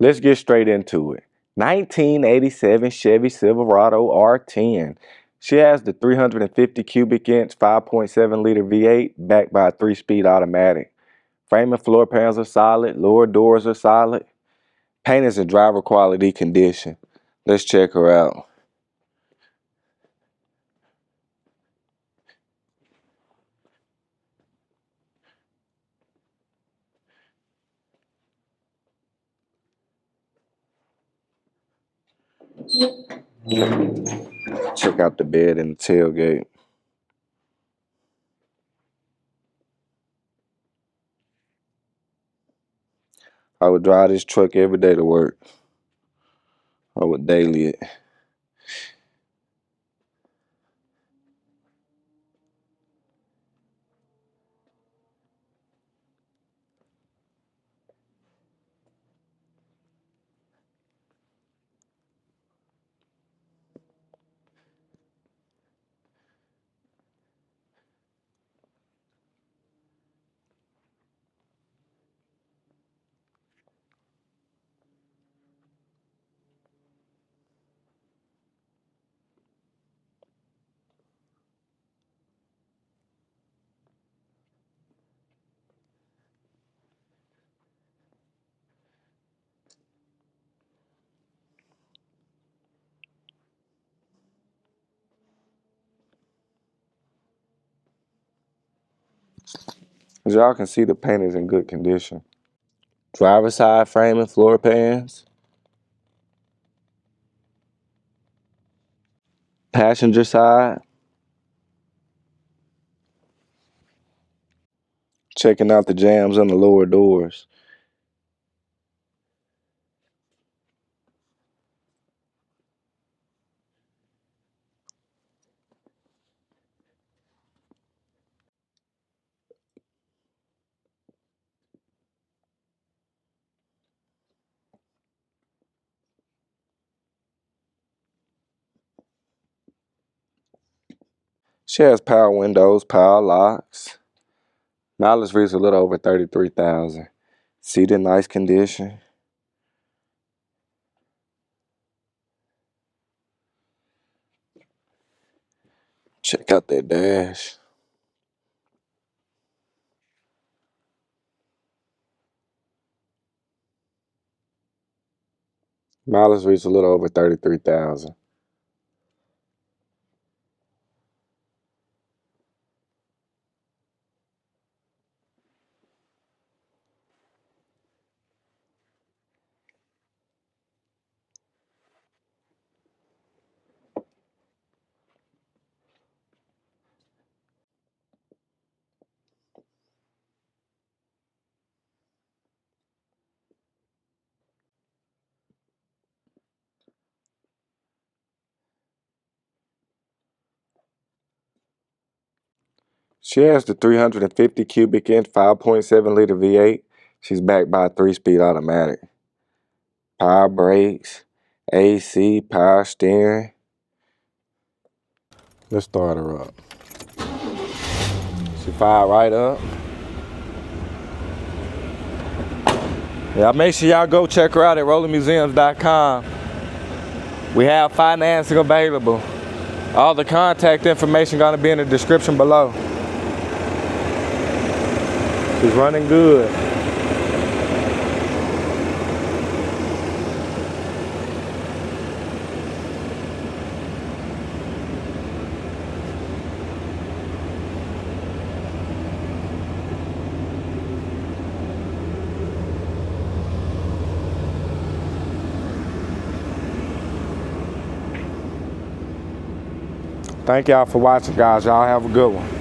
Let's get straight into it. 1987 Chevy Silverado R10. She has the 350 cubic inch 5.7 liter V8 backed by a 3-speed automatic. Frame and floor panels are solid, lower doors are solid. Paint is in driver quality condition. Let's check her out. Check out the bed and the tailgate. I would drive this truck every day to work. I would daily it. As y'all can see, the paint is in good condition. Driver side frame and floor pans. Passenger side. Checking out the jambs on the lower doors. She has power windows, power locks. Mileage reads a little over 33,000. Seat in nice condition. Check out that dash. Mileage reads a little over 33,000. She has the 350 cubic inch 5.7 liter V8. She's backed by a 3-speed automatic. Power brakes, AC, power steering. Let's start her up. She fired right up. Yeah, make sure y'all go check her out at rollermuseums.com. We have financing available. All the contact information gonna be in the description below. She's running good. Thank y'all for watching, guys. Y'all have a good one.